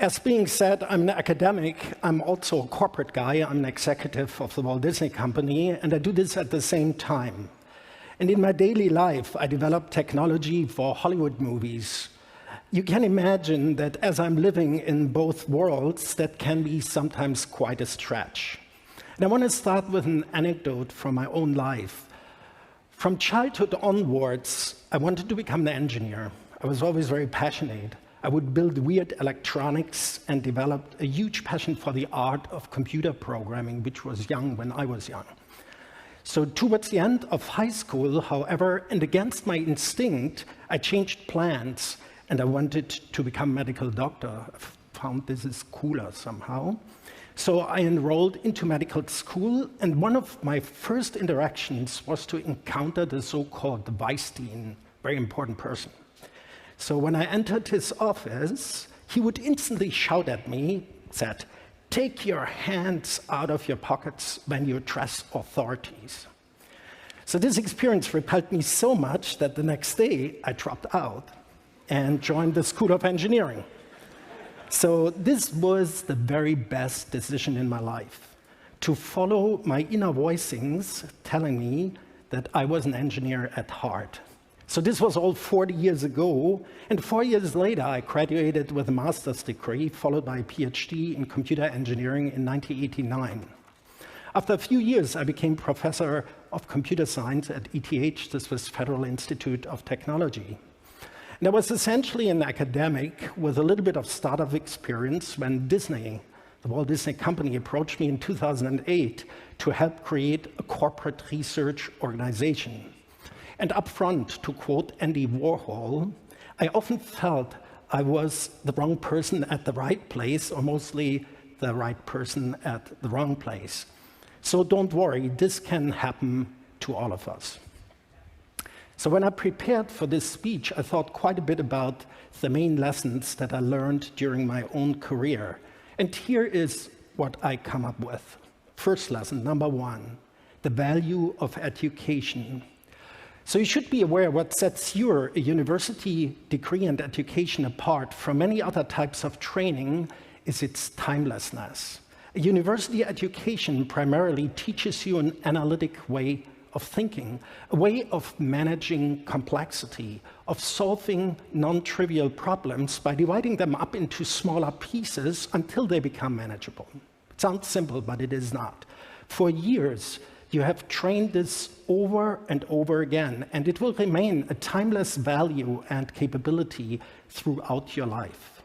As being said, I'm an academic. I'm also a corporate guy. I'm an executive of the Walt Disney Company, and I do this at the same time. And in my daily life, I develop technology for Hollywood movies. You can imagine that as I'm living in both worlds, that can be sometimes quite a stretch. And I want to start with an anecdote from my own life. From childhood onwards, I wanted to become an engineer. I was always very passionate. I would build weird electronics and developed a huge passion for the art of computer programming, which was young when I was young. So towards the end of high school, however, and against my instinct, I changed plans and I wanted to become a medical doctor. I found this is cooler somehow. So I enrolled into medical school, and one of my first interactions was to encounter the so-called Vice Dean, very important person. So when I entered his office, he would instantly shout at me, said, "Take your hands out of your pockets when you address authorities." So this experience repelled me so much that the next day I dropped out and joined the School of Engineering. So this was the very best decision in my life, to follow my inner voicings telling me that I was an engineer at heart. So this was all 40 years ago, and 4 years later I graduated with a master's degree, followed by a PhD in computer engineering in 1989. After a few years, I became professor of computer science at ETH, the Swiss Federal Institute of Technology. And I was essentially an academic with a little bit of startup experience when Disney, the Walt Disney Company, approached me in 2008 to help create a corporate research organization. And up front, to quote Andy Warhol, I often felt I was the wrong person at the right place, or mostly the right person at the wrong place. So don't worry, this can happen to all of us. So when I prepared for this speech, I thought quite a bit about the main lessons that I learned during my own career. And here is what I come up with. First lesson, number one, the value of education. So you should be aware what sets your university degree and education apart from many other types of training is its timelessness. A university education primarily teaches you an analytic way of thinking, a way of managing complexity, of solving non-trivial problems by dividing them up into smaller pieces until they become manageable. It sounds simple, but it is not. For years, you have trained this over and over again, and it will remain a timeless value and capability throughout your life.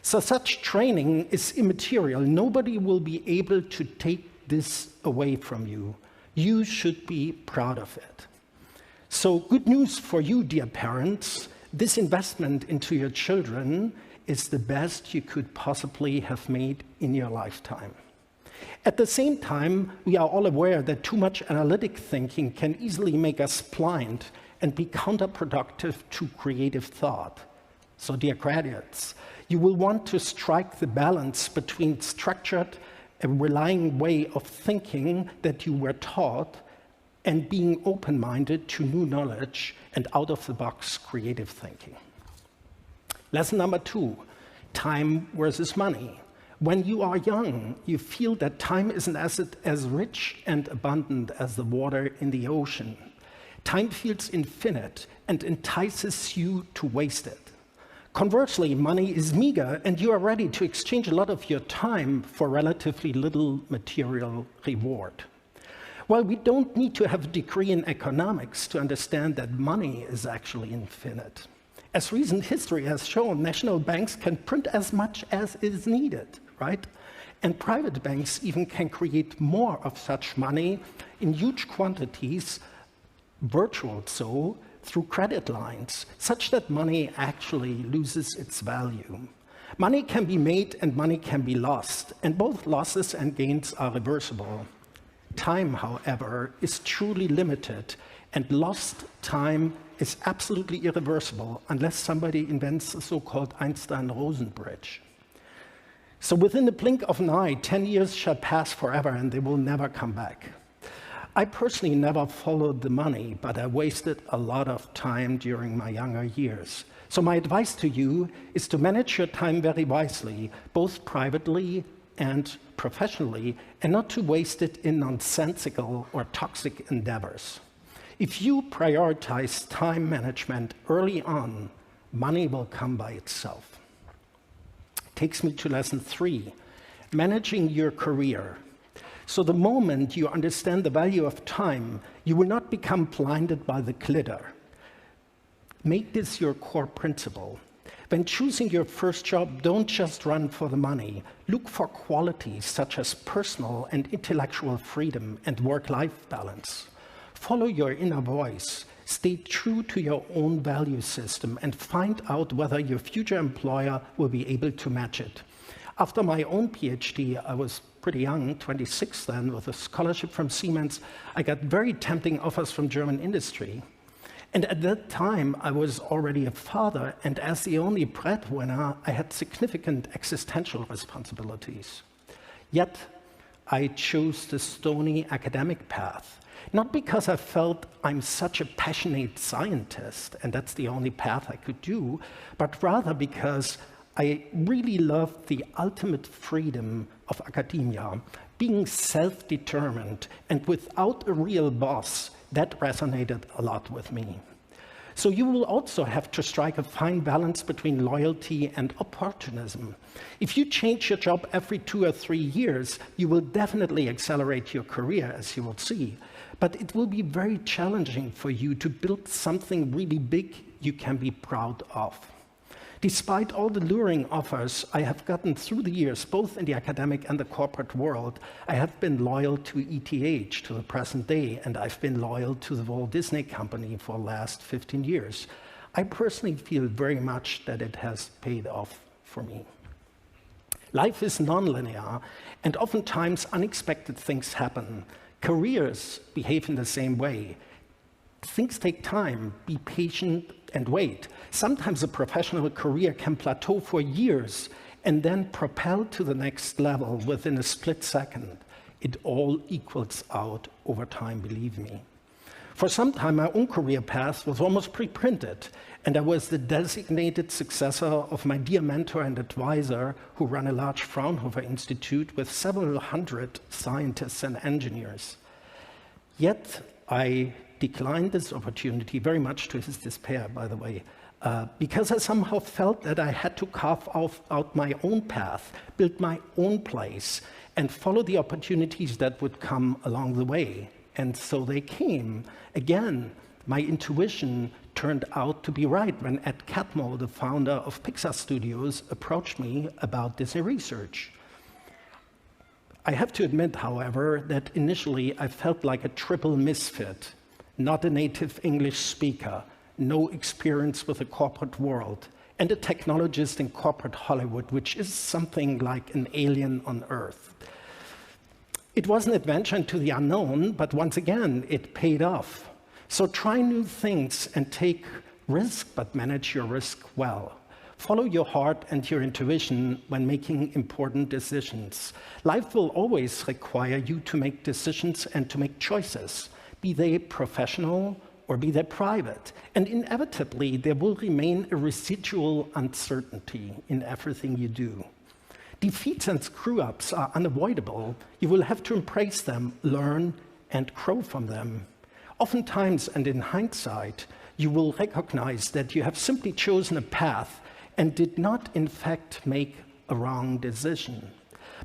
So such training is immaterial. Nobody will be able to take this away from you. You should be proud of it. So good news for you, dear parents. This investment into your children is the best you could possibly have made in your lifetime. At the same time, we are all aware that too much analytic thinking can easily make us blind and be counterproductive to creative thought. So dear graduates, you will want to strike the balance between structured, a relying way of thinking that you were taught, and being open-minded to new knowledge and out-of-the-box creative thinking. Lesson number two, time versus money. When you are young, you feel that time is an asset as rich and abundant as the water in the ocean. Time feels infinite and entices you to waste it. Conversely, money is meager, and you are ready to exchange a lot of your time for relatively little material reward. Well, we don't need to have a degree in economics to understand that money is actually infinite. As recent history has shown, national banks can print as much as is needed, right? And private banks even can create more of such money in huge quantities, virtual so, through credit lines, such that money actually loses its value. Money can be made and money can be lost, and both losses and gains are reversible. Time, however, is truly limited, and lost time is absolutely irreversible unless somebody invents the so-called Einstein-Rosen bridge. So within the blink of an eye, 10 years shall pass forever and they will never come back. I personally never followed the money, but I wasted a lot of time during my younger years. So my advice to you is to manage your time very wisely, both privately and professionally, and not to waste it in nonsensical or toxic endeavors. If you prioritize time management early on, money will come by itself. Takes me to lesson 3, managing your career. So the moment you understand the value of time, you will not become blinded by the glitter. Make this your core principle. When choosing your first job, don't just run for the money. Look for qualities such as personal and intellectual freedom and work-life balance. Follow your inner voice. Stay true to your own value system and find out whether your future employer will be able to match it. After my own PhD, I was pretty young, 26 then, with a scholarship from Siemens. I got very tempting offers from German industry. And at that time, I was already a father, and as the only breadwinner, I had significant existential responsibilities. Yet, I chose the stony academic path. Not because I felt I'm such a passionate scientist, and that's the only path I could do, but rather because I really loved the ultimate freedom of academia, being self-determined and without a real boss. That resonated a lot with me. So you will also have to strike a fine balance between loyalty and opportunism. If you change your job every 2 or 3 years, you will definitely accelerate your career, as you will see. But it will be very challenging for you to build something really big you can be proud of. Despite all the luring offers I have gotten through the years, both in the academic and the corporate world, I have been loyal to ETH to the present day, and I've been loyal to the Walt Disney Company for the last 15 years. I personally feel very much that it has paid off for me. Life is nonlinear, and oftentimes unexpected things happen. Careers behave in the same way. Things take time. Be patient and wait. Sometimes a professional career can plateau for years and then propel to the next level within a split second. It all equals out over time, believe me. For some time, my own career path was almost pre-printed, and I was the designated successor of my dear mentor and advisor who ran a large Fraunhofer Institute with several hundred scientists and engineers. Yet, I declined this opportunity, very much to his despair, by the way, because I somehow felt that I had to carve out my own path, build my own place, and follow the opportunities that would come along the way. And so they came. Again, my intuition turned out to be right when Ed Catmull, the founder of Pixar Studios, approached me about DisneyResearch. I have to admit, however, that initially I felt like a triple misfit. Not a native English speaker, no experience with the corporate world, and a technologist in corporate Hollywood, which is something like an alien on Earth. It was an adventure into the unknown, but once again, it paid off. So try new things and take risk, but manage your risk well. Follow your heart and your intuition when making important decisions. Life will always require you to make decisions and to make choices, be they professional or be they private. And inevitably, there will remain a residual uncertainty in everything you do. Defeats and screw-ups are unavoidable. You will have to embrace them, learn, and grow from them. Oftentimes, and in hindsight, you will recognize that you have simply chosen a path and did not, in fact, make a wrong decision.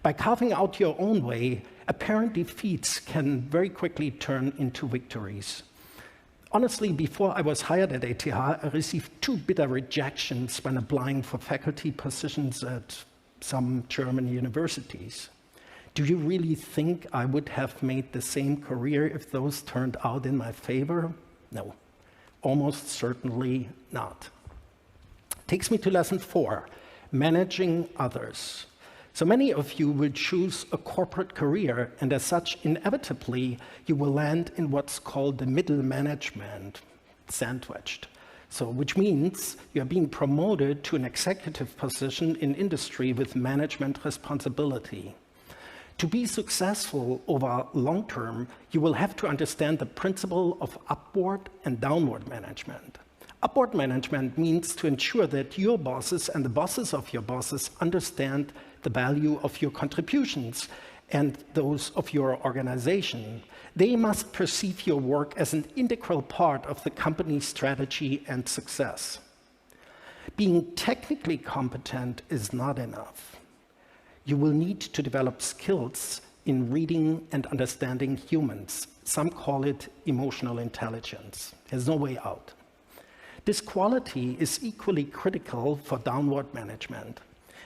By carving out your own way, apparent defeats can very quickly turn into victories. Honestly, before I was hired at ETH, I received 2 bitter rejections when applying for faculty positions at some German universities. Do you really think I would have made the same career if those turned out in my favor? No, almost certainly not. Takes me to lesson 4, managing others. So many of you will choose a corporate career, and as such, inevitably, you will land in what's called the middle management, sandwiched. So, which means you're being promoted to an executive position in industry with management responsibility. To be successful over long term, you will have to understand the principle of upward and downward management. Upward management means to ensure that your bosses and the bosses of your bosses understand the value of your contributions and those of your organization. They must perceive your work as an integral part of the company's strategy and success. Being technically competent is not enough. You will need to develop skills in reading and understanding humans. Some call it emotional intelligence. There's no way out. This quality is equally critical for downward management.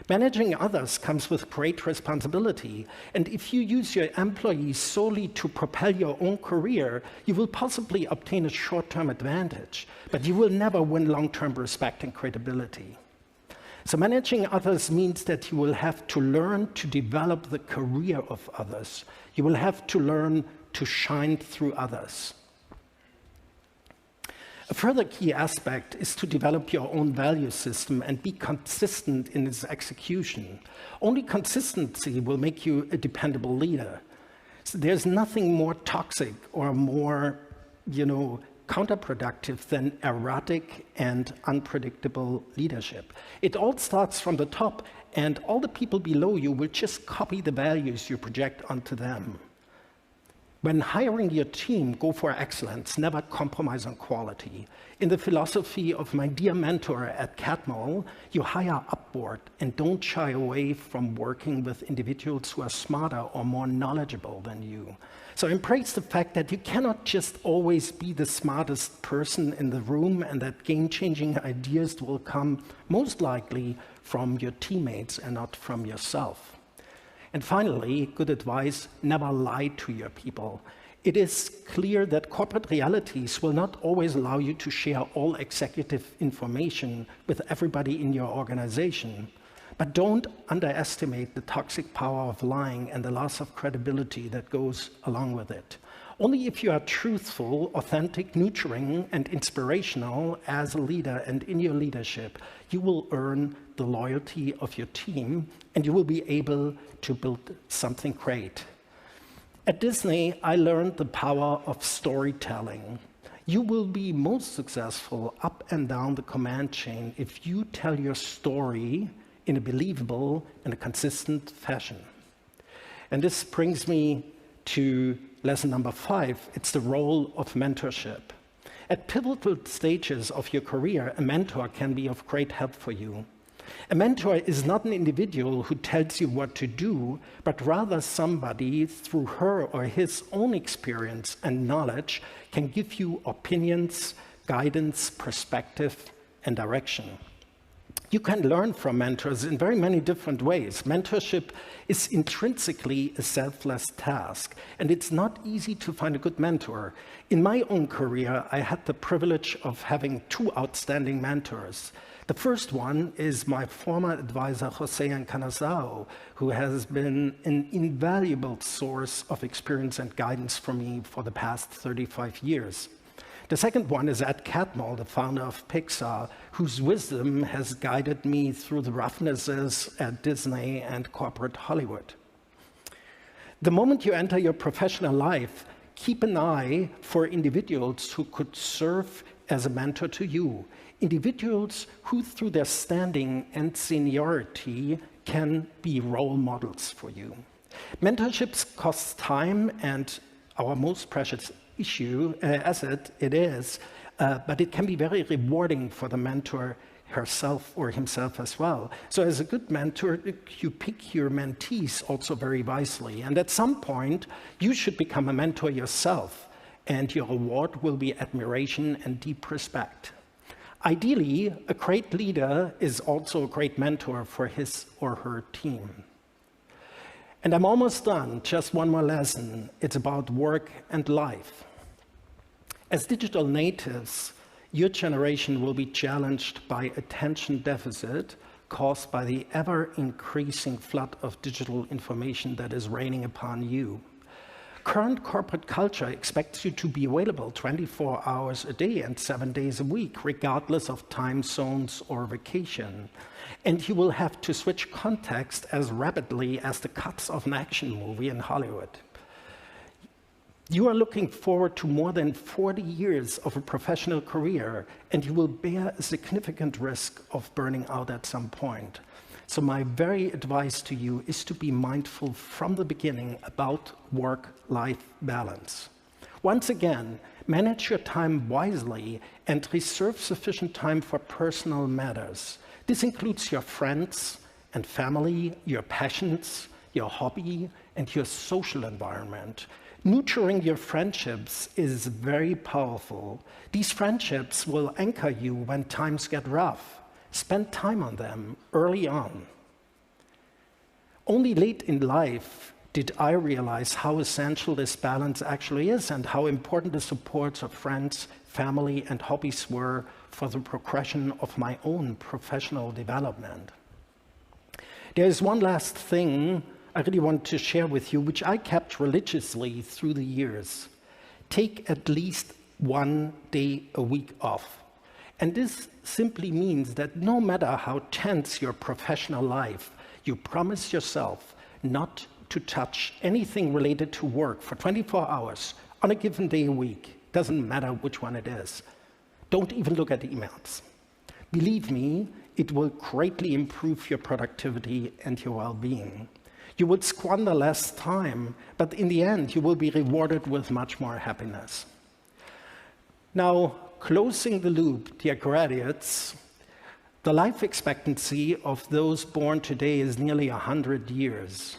Managing others comes with great responsibility, and if you use your employees solely to propel your own career, you will possibly obtain a short-term advantage, but you will never win long-term respect and credibility. So managing others means that you will have to learn to develop the career of others. You will have to learn to shine through others. A further key aspect is to develop your own value system and be consistent in its execution. Only consistency will make you a dependable leader. So there's nothing more toxic or more, counterproductive than erratic and unpredictable leadership. It all starts from the top, and all the people below you will just copy the values you project onto them. When hiring your team, go for excellence, never compromise on quality. In the philosophy of my dear mentor at Catmull, you hire upward and don't shy away from working with individuals who are smarter or more knowledgeable than you. So embrace the fact that you cannot just always be the smartest person in the room, and that game-changing ideas will come most likely from your teammates and not from yourself. And finally, good advice, never lie to your people. It is clear that corporate realities will not always allow you to share all executive information with everybody in your organization. But don't underestimate the toxic power of lying and the loss of credibility that goes along with it. Only if you are truthful, authentic, nurturing, and inspirational as a leader and in your leadership, you will earn the loyalty of your team, and you will be able to build something great. At Disney, I learned the power of storytelling. You will be most successful up and down the command chain if you tell your story in a believable and a consistent fashion. And this brings me to lesson number 5. It's the role of mentorship. At pivotal stages of your career, a mentor can be of great help for you. A mentor is not an individual who tells you what to do, but rather somebody through her or his own experience and knowledge can give you opinions, guidance, perspective, and direction. You can learn from mentors in very many different ways. Mentorship is intrinsically a selfless task, and it's not easy to find a good mentor. In my own career, I had the privilege of having 2 outstanding mentors. The first one is my former advisor, Jose Encarnação, who has been an invaluable source of experience and guidance for me for the past 35 years. The second one is Ed Catmull, the founder of Pixar, whose wisdom has guided me through the roughnesses at Disney and corporate Hollywood. The moment you enter your professional life, keep an eye for individuals who could serve as a mentor to you. Individuals who, through their standing and seniority, can be role models for you. Mentorships costs time, and our most precious asset it is, but it can be very rewarding for the mentor herself or himself as well. So as a good mentor, you pick your mentees also very wisely. And at some point, you should become a mentor yourself, and your reward will be admiration and deep respect. Ideally, a great leader is also a great mentor for his or her team. And I'm almost done, just one more lesson. It's about work and life. As digital natives, your generation will be challenged by attention deficit caused by the ever-increasing flood of digital information that is raining upon you. Current corporate culture expects you to be available 24 hours a day and 7 days a week, regardless of time zones or vacation. And you will have to switch context as rapidly as the cuts of an action movie in Hollywood. You are looking forward to more than 40 years of a professional career, and you will bear a significant risk of burning out at some point. So my very advice to you is to be mindful from the beginning about work-life balance. Once again, manage your time wisely and reserve sufficient time for personal matters. This includes your friends and family, your passions, your hobby, and your social environment. Nurturing your friendships is very powerful. These friendships will anchor you when times get rough. Spend time on them early on. Only late in life did I realize how essential this balance actually is and how important the supports of friends, family, and hobbies were for the progression of my own professional development. There is one last thing I really want to share with you, which I kept religiously through the years. Take at least 1 day a week off. And this simply means that no matter how tense your professional life, you promise yourself not to touch anything related to work for 24 hours on a given day a week. Doesn't matter which one it is. Don't even look at emails. Believe me, it will greatly improve your productivity and your well-being. You would squander less time, but in the end, you will be rewarded with much more happiness. Now, closing the loop, dear graduates, the life expectancy of those born today is nearly 100 years.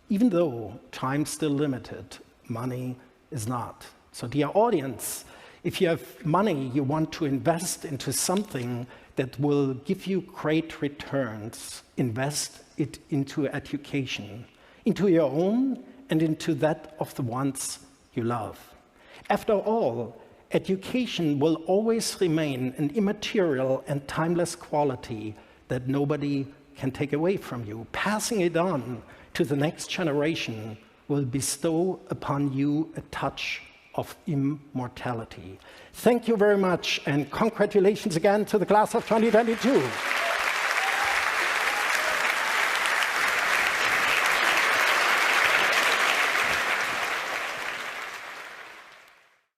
Even though time's still limited, money is not. So dear audience, if you have money you want to invest into something that will give you great returns, invest it into education, into your own and into that of the ones you love. After all, education will always remain an immaterial and timeless quality that nobody can take away from you. Passing it on to the next generation will bestow upon you a touch of immortality. Thank you very much, and congratulations again to the class of 2022.